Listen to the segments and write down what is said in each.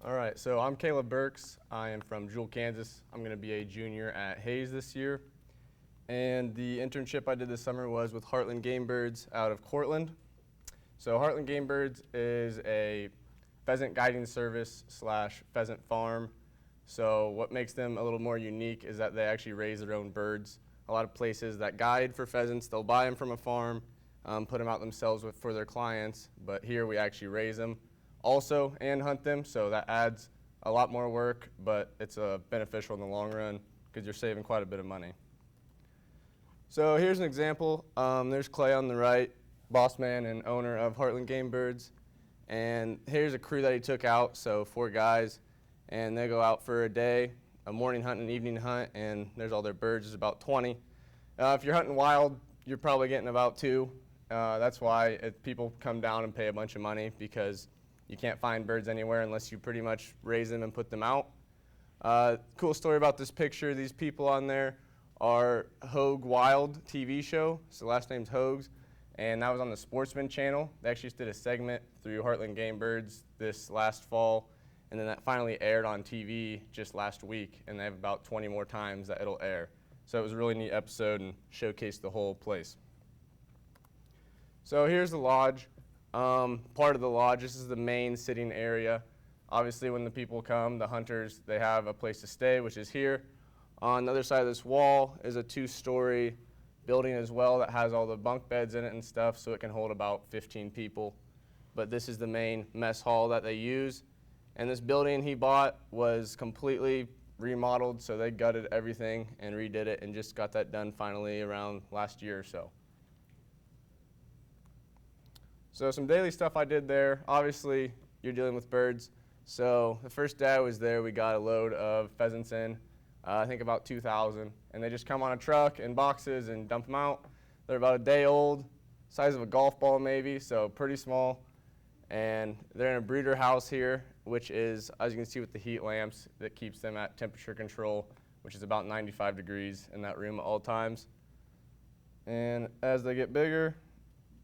All right, so I'm Caleb Burks. I am from Jewel, Kansas. I'm going to be a junior at Hayes this year. And the internship I did this summer was with Heartland Gamebirds out of Courtland. So Heartland Gamebirds is a pheasant guiding service / pheasant farm. So what makes them a little more unique is that they actually raise their own birds. A lot of places that guide for pheasants, they'll buy them from a farm, put them out themselves for their clients, but here we actually raise them also and hunt them, so that adds a lot more work, but it's beneficial in the long run because you're saving quite a bit of money. So here's an example. There's Clay on the right, boss man and owner of Heartland Gamebirds, and here's a crew that he took out, so 4 guys, and they go out for a day, a morning hunt and an evening hunt, and there's all their birds. There's about 20. If you're hunting wild, you're probably getting about 2. That's why people come down and pay a bunch of money, because you can't find birds anywhere unless you pretty much raise them and put them out. Cool story about this picture. These people on there are Hogue Wild TV show. So the last name's Hogues, and that was on the Sportsman channel. They actually just did a segment through Heartland Gamebirds this last fall, and then that finally aired on TV just last week, and they have about 20 more times that it'll air. So it was a really neat episode and showcased the whole place. So here's the lodge. Part of the lodge, this is the main sitting area. Obviously when the people come, the hunters, they have a place to stay, which is here. On the other side of this wall is a 2-story building as well that has all the bunk beds in it and stuff, so it can hold about 15 people. But this is the main mess hall that they use. And this building he bought was completely remodeled, so they gutted everything and redid it and just got that done finally around last year or so. So some daily stuff I did there. Obviously, you're dealing with birds. So the first day I was there, we got a load of pheasants in, I think about 2,000. And they just come on a truck in boxes and dump them out. They're about a day old, size of a golf ball maybe, so pretty small. And they're in a breeder house here, which is, as you can see with the heat lamps, that keeps them at temperature control, which is about 95 degrees in that room at all times. And as they get bigger,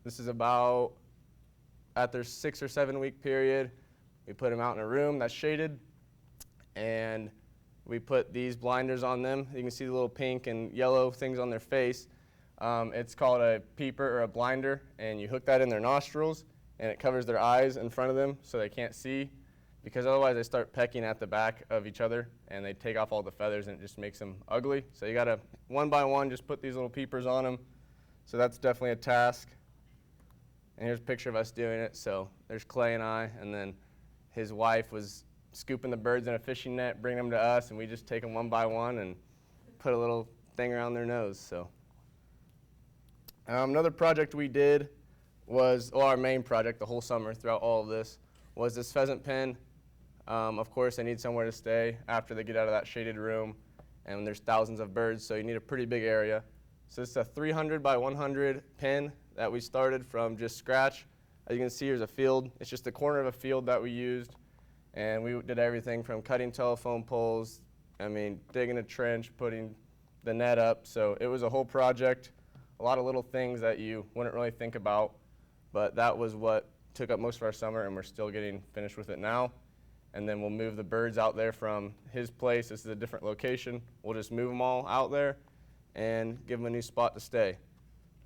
this is about at their 6 or 7 week period, we put them out in a room that's shaded, and we put these blinders on them. You can see the little pink and yellow things on their face. It's called a peeper or a blinder, and you hook that in their nostrils, and it covers their eyes in front of them so they can't see, because otherwise they start pecking at the back of each other, and they take off all the feathers, and it just makes them ugly. So you gotta, one by one, just put these little peepers on them. So that's definitely a task. And here's a picture of us doing it. So there's Clay and I, and then his wife was scooping the birds in a fishing net, bringing them to us, and we just take them one by one and put a little thing around their nose. So another project we did was, well, our main project the whole summer throughout all of this was this pheasant pen. Of course, they need somewhere to stay after they get out of that shaded room, and there's thousands of birds, so you need a pretty big area. So it's a 300 by 100 pen that we started from just scratch. As you can see, here's a field. It's just a corner of a field that we used, and we did everything from cutting telephone poles, digging a trench, putting the net up. So it was a whole project, a lot of little things that you wouldn't really think about, but that was what took up most of our summer, and we're still getting finished with it now. And then we'll move the birds out there from his place. This is a different location. We'll just move them all out there and give them a new spot to stay.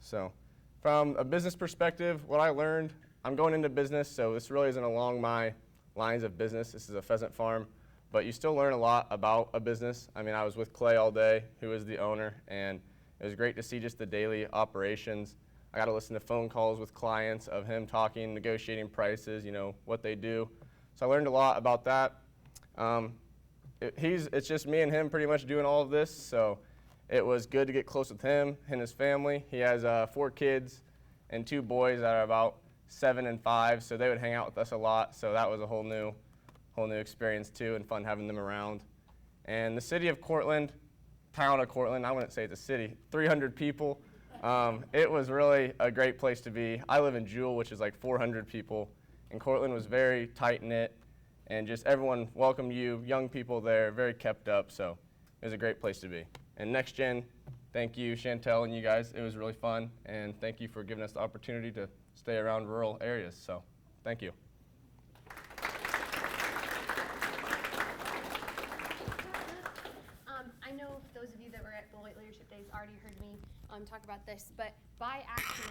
So from a business perspective, what I learned, I'm going into business, so this really isn't along my lines of business. This is a pheasant farm, but you still learn a lot about a business. I was with Clay all day, who is the owner, and it was great to see just the daily operations. I got to listen to phone calls with clients of him talking, negotiating prices, what they do. So I learned a lot about that. It's just me and him pretty much doing all of this, so it was good to get close with him and his family. He has 4 kids and 2 boys that are about 7 and 5, so they would hang out with us a lot. So that was a whole new experience too, and fun having them around. And the city of Courtland, town of Courtland, I wouldn't say it's a city, 300 people. It was really a great place to be. I live in Jewel, which is like 400 people, and Courtland was very tight-knit, and just everyone welcomed you, young people there, very kept up, so it was a great place to be. And Nex-Gen, thank you, Chantel and you guys. It was really fun, and thank you for giving us the opportunity to stay around rural areas. So thank you. leadership days already heard me talk about this, but by action